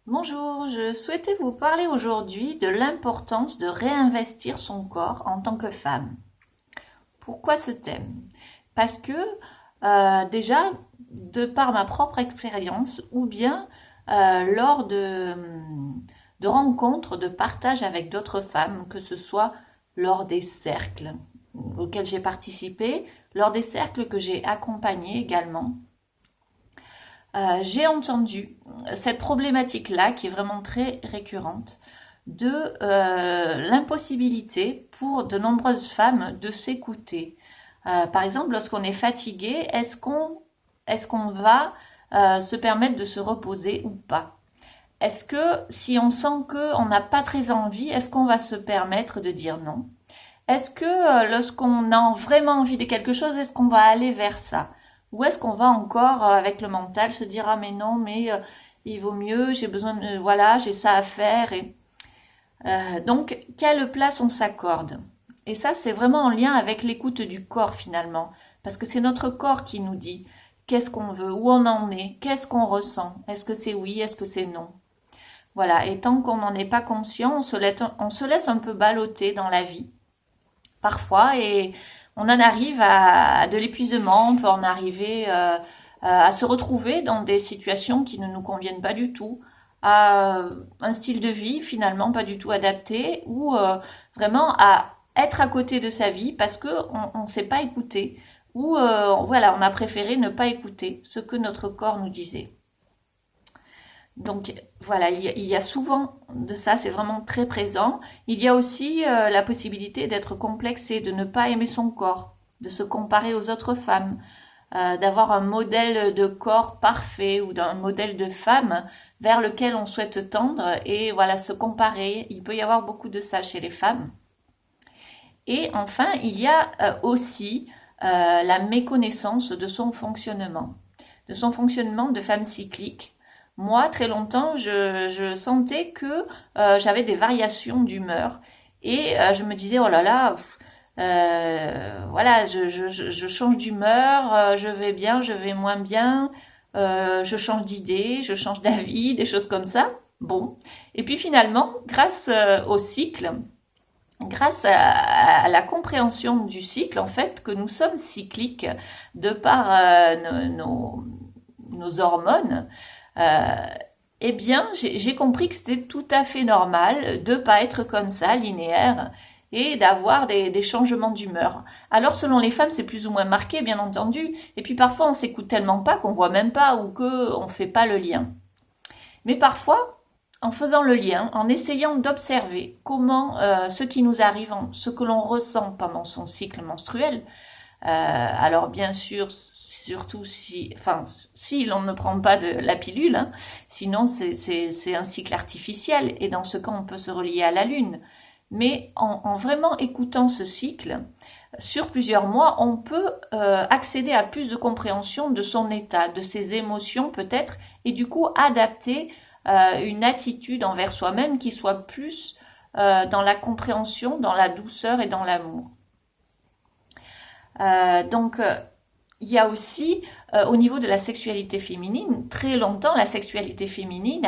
Bonjour, je souhaitais vous parler aujourd'hui de l'importance de réinvestir son corps en tant que femme. Pourquoi ce thème? Parce que déjà, de par ma propre expérience, ou bien lors de rencontres, de partage avec d'autres femmes, que ce soit lors des cercles auxquels j'ai participé, lors des cercles que j'ai accompagnés également, j'ai entendu cette problématique-là qui est vraiment très récurrente de l'impossibilité pour de nombreuses femmes de s'écouter. Par exemple, lorsqu'on est fatigué, est-ce qu'on va se permettre de se reposer ou pas? Est-ce que si on sent qu'on n'a pas très envie, est-ce qu'on va se permettre de dire non? Est-ce que lorsqu'on a vraiment envie de quelque chose, est-ce qu'on va aller vers ça? Ou est-ce qu'on va encore, avec le mental, se dire, ah mais non, mais il vaut mieux, j'ai besoin de, voilà, j'ai ça à faire. Donc, quelle place on s'accorde? Et ça, c'est vraiment en lien avec l'écoute du corps finalement. Parce que c'est notre corps qui nous dit qu'est-ce qu'on veut, où on en est, qu'est-ce qu'on ressent. Est-ce que c'est oui, est-ce que c'est non? Voilà, et tant qu'on n'en est pas conscient, on se laisse un peu balloter dans la vie parfois et on en arrive à de l'épuisement, on peut en arriver à se retrouver dans des situations qui ne nous conviennent pas du tout, à un style de vie finalement pas du tout adapté ou vraiment à être à côté de sa vie parce que on s'est pas écouté ou voilà, on a préféré ne pas écouter ce que notre corps nous disait. Donc voilà, il y a souvent de ça, c'est vraiment très présent. Il y a aussi la possibilité d'être complexé, de ne pas aimer son corps, de se comparer aux autres femmes, d'avoir un modèle de corps parfait ou d'un modèle de femme vers lequel on souhaite tendre et voilà, se comparer. Il peut y avoir beaucoup de ça chez les femmes. Et enfin, il y a aussi la méconnaissance de son fonctionnement de femme cyclique. Moi, très longtemps, je sentais que j'avais des variations d'humeur et je me disais, oh là là, voilà, je change d'humeur, je vais bien, je vais moins bien, je change d'idée, je change d'avis, des choses comme ça. Bon. Et puis finalement, grâce au cycle, grâce à la compréhension du cycle, en fait, que nous sommes cycliques de par nos hormones, euh, eh bien, j'ai compris que c'était tout à fait normal de pas être comme ça, linéaire, et d'avoir des changements d'humeur. Alors, selon les femmes, c'est plus ou moins marqué, bien entendu, et puis parfois on s'écoute tellement pas qu'on voit même pas ou qu'on fait pas le lien. Mais parfois, en faisant le lien, en essayant d'observer comment ce qui nous arrive, ce que l'on ressent pendant son cycle menstruel, alors bien sûr, surtout si l'on ne prend pas de la pilule, hein, sinon c'est un cycle artificiel et dans ce cas on peut se relier à la lune. Mais en vraiment écoutant ce cycle, sur plusieurs mois, on peut accéder à plus de compréhension de son état, de ses émotions peut-être, et du coup adapter une attitude envers soi-même qui soit plus dans la compréhension, dans la douceur et dans l'amour. Donc, il y a aussi, au niveau de la sexualité féminine, très longtemps, la sexualité féminine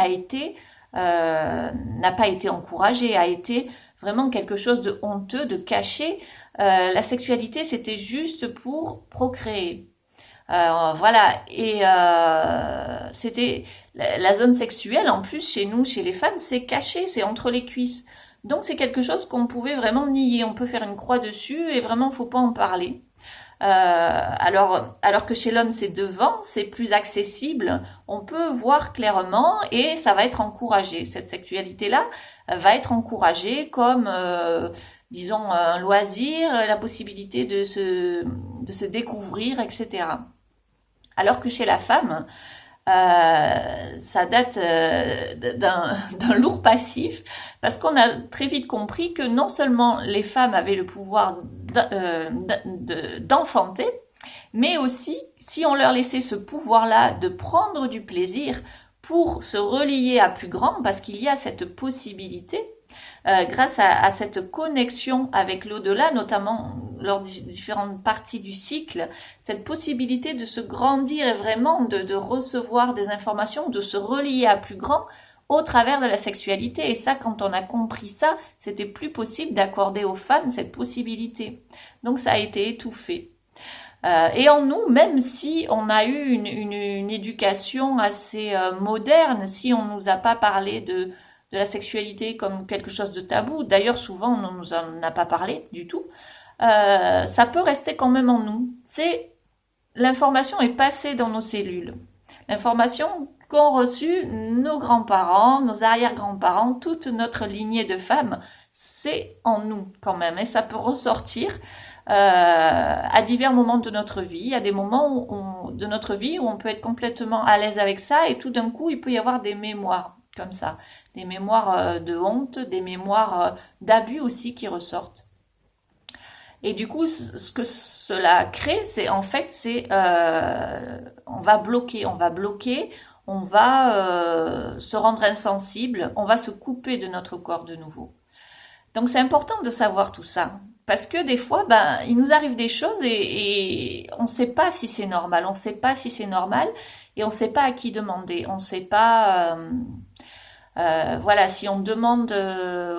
n'a pas été encouragée, a été vraiment quelque chose de honteux, de caché. La sexualité, c'était juste pour procréer. Voilà, et c'était la zone sexuelle, en plus, chez nous, chez les femmes, c'est caché, c'est entre les cuisses. Donc c'est quelque chose qu'on pouvait vraiment nier, on peut faire une croix dessus et vraiment faut pas en parler. Alors que chez l'homme c'est devant, c'est plus accessible, on peut voir clairement et ça va être encouragé. Cette sexualité-là va être encouragée comme, disons, un loisir, la possibilité de se découvrir, etc. Alors que chez la femme, ça date d'un lourd passif parce qu'on a très vite compris que non seulement les femmes avaient le pouvoir d'enfanter, mais aussi si on leur laissait ce pouvoir-là de prendre du plaisir pour se relier à plus grand, parce qu'il y a cette possibilité, grâce à cette connexion avec l'au-delà, notamment lors des différentes parties du cycle, cette possibilité de se grandir et vraiment de recevoir des informations, de se relier à plus grand, au travers de la sexualité. Et ça, quand on a compris ça, c'était plus possible d'accorder aux femmes cette possibilité. Donc ça a été étouffé. Et en nous, même si on a eu une éducation assez moderne, si on nous a pas parlé de la sexualité comme quelque chose de tabou, d'ailleurs souvent on ne nous en a pas parlé du tout, ça peut rester quand même en nous. L'information est passée dans nos cellules. L'information qu'ont reçue nos grands-parents, nos arrière-grands-parents, toute notre lignée de femmes, c'est en nous quand même. Et ça peut ressortir à divers moments de notre vie. Il y a des moments de notre vie où on peut être complètement à l'aise avec ça et tout d'un coup, il peut y avoir des mémoires comme ça. Des mémoires de honte, des mémoires d'abus aussi qui ressortent. Et du coup, ce que cela crée, on va bloquer, on va se rendre insensible, on va se couper de notre corps de nouveau. Donc c'est important de savoir tout ça. Parce que des fois, il nous arrive des choses et on ne sait pas si c'est normal. Et on ne sait pas à qui demander. On ne sait pas, voilà, si on demande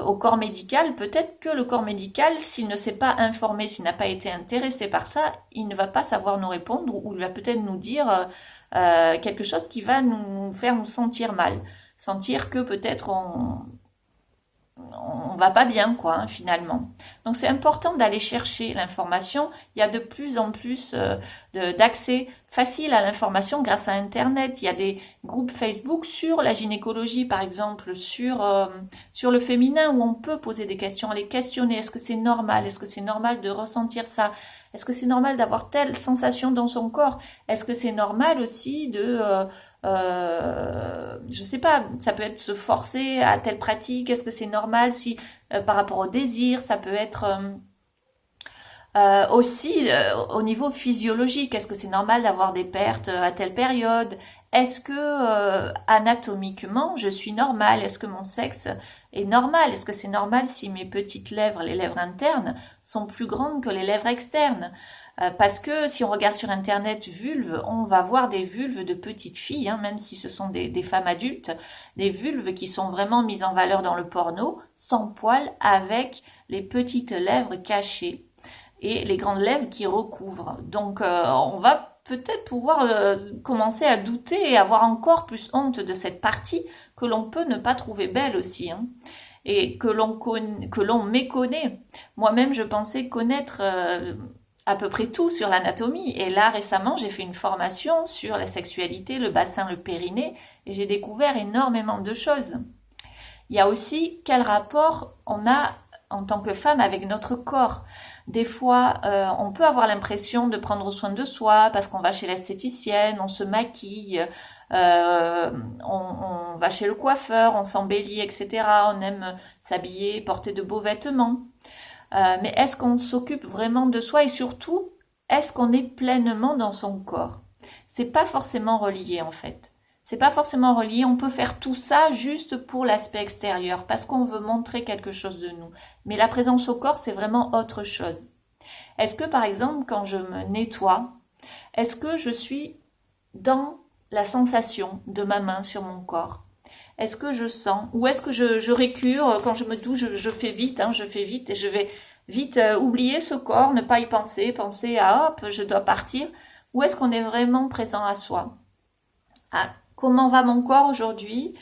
au corps médical, peut-être que le corps médical, s'il ne s'est pas informé, s'il n'a pas été intéressé par ça, il ne va pas savoir nous répondre ou il va peut-être nous dire quelque chose qui va nous faire nous sentir mal. Sentir que peut-être on va pas bien, quoi, hein, finalement. Donc c'est important d'aller chercher l'information. Il y a de plus en plus d'accès facile à l'information grâce à Internet. Il y a des groupes Facebook sur la gynécologie, par exemple, sur le féminin, où on peut poser des questions, les questionner. Est-ce que c'est normal? Est-ce que c'est normal de ressentir ça? Est-ce que c'est normal d'avoir telle sensation dans son corps? Est-ce que c'est normal aussi de je sais pas, ça peut être se forcer à telle pratique. Est-ce que c'est normal si par rapport au désir, ça peut être aussi au niveau physiologique, est-ce que c'est normal d'avoir des pertes à telle période? Est-ce que anatomiquement je suis normale? Est-ce que mon sexe est normal? Est-ce que c'est normal si mes petites lèvres, les lèvres internes, sont plus grandes que les lèvres externes? Parce que si on regarde sur internet vulve, on va voir des vulves de petites filles, hein, même si ce sont des femmes adultes, des vulves qui sont vraiment mises en valeur dans le porno, sans poils, avec les petites lèvres cachées et les grandes lèvres qui recouvrent. Donc on va peut-être pouvoir commencer à douter et avoir encore plus honte de cette partie que l'on peut ne pas trouver belle aussi, hein, et que l'on méconnaît. Moi-même, je pensais connaître à peu près tout sur l'anatomie. Et là, récemment, j'ai fait une formation sur la sexualité, le bassin, le périnée, et j'ai découvert énormément de choses. Il y a aussi quel rapport on a en tant que femme avec notre corps. Des fois, on peut avoir l'impression de prendre soin de soi parce qu'on va chez l'esthéticienne, on se maquille, on va chez le coiffeur, on s'embellit, etc. On aime s'habiller, porter de beaux vêtements. Mais est-ce qu'on s'occupe vraiment de soi et surtout, est-ce qu'on est pleinement dans son corps? C'est pas forcément relié en fait. C'est pas forcément relié. On peut faire tout ça juste pour l'aspect extérieur parce qu'on veut montrer quelque chose de nous. Mais la présence au corps, c'est vraiment autre chose. Est-ce que par exemple, quand je me nettoie, est-ce que je suis dans la sensation de ma main sur mon corps? Est-ce que je sens? Ou est-ce que je récure quand je me douche, je fais vite, hein, et je vais vite oublier ce corps, ne pas y penser à hop, je dois partir. Ou est-ce qu'on est vraiment présent à soi? Comment va mon corps aujourd'hui?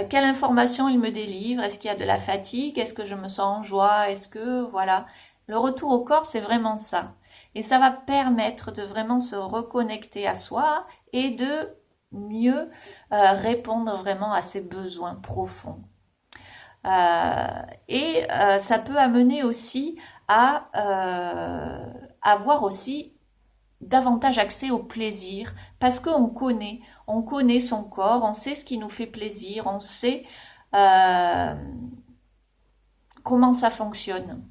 Quelle information il me délivre? Est-ce qu'il y a de la fatigue? Est-ce que je me sens en joie? Est-ce que, voilà. Le retour au corps, c'est vraiment ça. Et ça va permettre de vraiment se reconnecter à soi et de mieux répondre vraiment à ses besoins profonds. Ça peut amener aussi à avoir aussi davantage accès au plaisir parce qu'on connaît son corps, on sait ce qui nous fait plaisir, on sait comment ça fonctionne.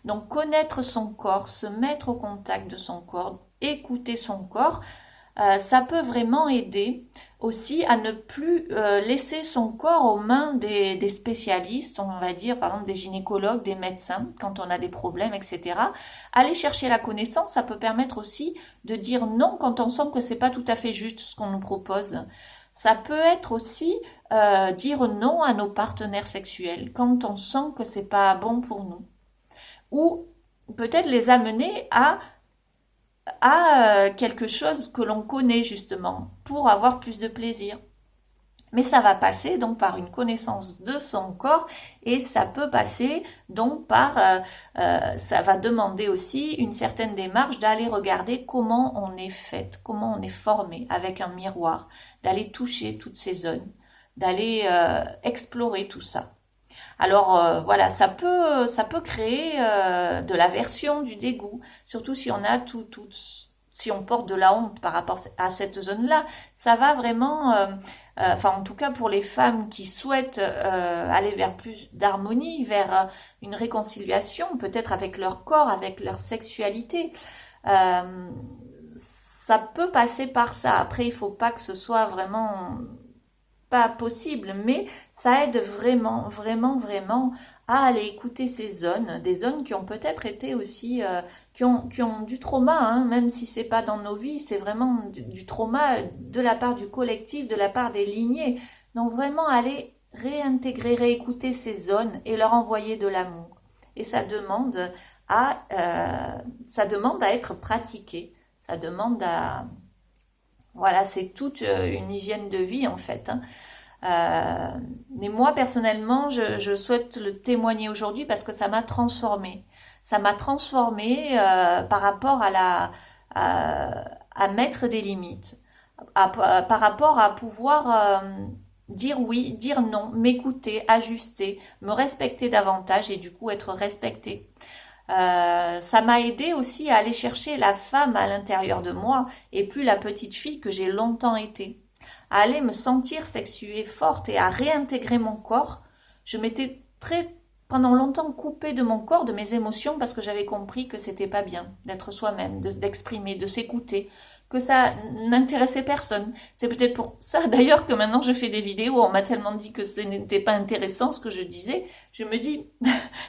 Donc connaître son corps, se mettre au contact de son corps, écouter son corps, ça peut vraiment aider aussi à ne plus laisser son corps aux mains des spécialistes, on va dire par exemple des gynécologues, des médecins, quand on a des problèmes, etc. Aller chercher la connaissance, ça peut permettre aussi de dire non quand on sent que c'est pas tout à fait juste ce qu'on nous propose. Ça peut être aussi dire non à nos partenaires sexuels quand on sent que c'est pas bon pour nous. Ou peut-être les amener à quelque chose que l'on connaît justement pour avoir plus de plaisir. Mais ça va passer donc par une connaissance de son corps et ça peut passer donc par, ça va demander aussi une certaine démarche d'aller regarder comment on est faite, comment on est formé avec un miroir, d'aller toucher toutes ces zones, d'aller explorer tout ça. Alors voilà, ça peut créer de l'aversion, du dégoût, surtout si on a si on porte de la honte par rapport à cette zone-là. Ça va vraiment, enfin en tout cas pour les femmes qui souhaitent aller vers plus d'harmonie, vers une réconciliation, peut-être avec leur corps, avec leur sexualité. Ça peut passer par ça. Après, il faut pas que ce soit vraiment pas possible, mais ça aide vraiment, vraiment, vraiment à aller écouter ces zones, des zones qui ont peut-être été aussi, qui ont du trauma, hein, même si c'est pas dans nos vies, c'est vraiment du trauma de la part du collectif, de la part des lignées. Donc vraiment aller réintégrer, réécouter ces zones et leur envoyer de l'amour. Et ça demande à être pratiqué, ça demande à, voilà, c'est toute une hygiène de vie en fait, hein. Mais moi personnellement, je souhaite le témoigner aujourd'hui parce que ça m'a transformée. Ça m'a transformée par rapport à mettre des limites, par rapport à pouvoir dire oui, dire non, m'écouter, ajuster, me respecter davantage et du coup être respectée. Ça m'a aidé aussi à aller chercher la femme à l'intérieur de moi et plus la petite fille que j'ai longtemps été. À aller me sentir sexuée forte et à réintégrer mon corps. Je m'étais pendant longtemps coupée de mon corps, de mes émotions parce que j'avais compris que c'était pas bien d'être soi-même, d'exprimer, de s'écouter, que ça n'intéressait personne. C'est peut-être pour ça d'ailleurs que maintenant je fais des vidéos, on m'a tellement dit que ce n'était pas intéressant ce que je disais, je me dis,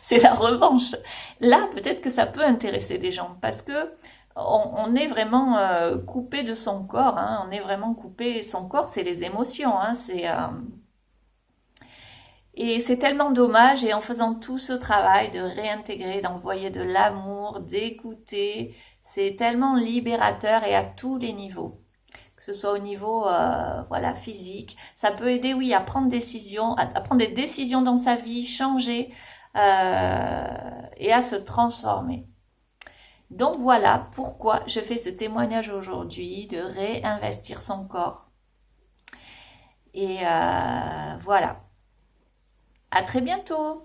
c'est la revanche. Là, peut-être que ça peut intéresser des gens, parce que on est vraiment coupé de son corps, hein, on est vraiment coupé, son corps c'est les émotions, hein, et c'est tellement dommage, et en faisant tout ce travail de réintégrer, d'envoyer de l'amour, d'écouter, c'est tellement libérateur et à tous les niveaux. Que ce soit au niveau voilà physique, ça peut aider oui à prendre à prendre des décisions dans sa vie, changer et à se transformer. Donc voilà pourquoi je fais ce témoignage aujourd'hui de réinvestir son corps. Et voilà. À très bientôt.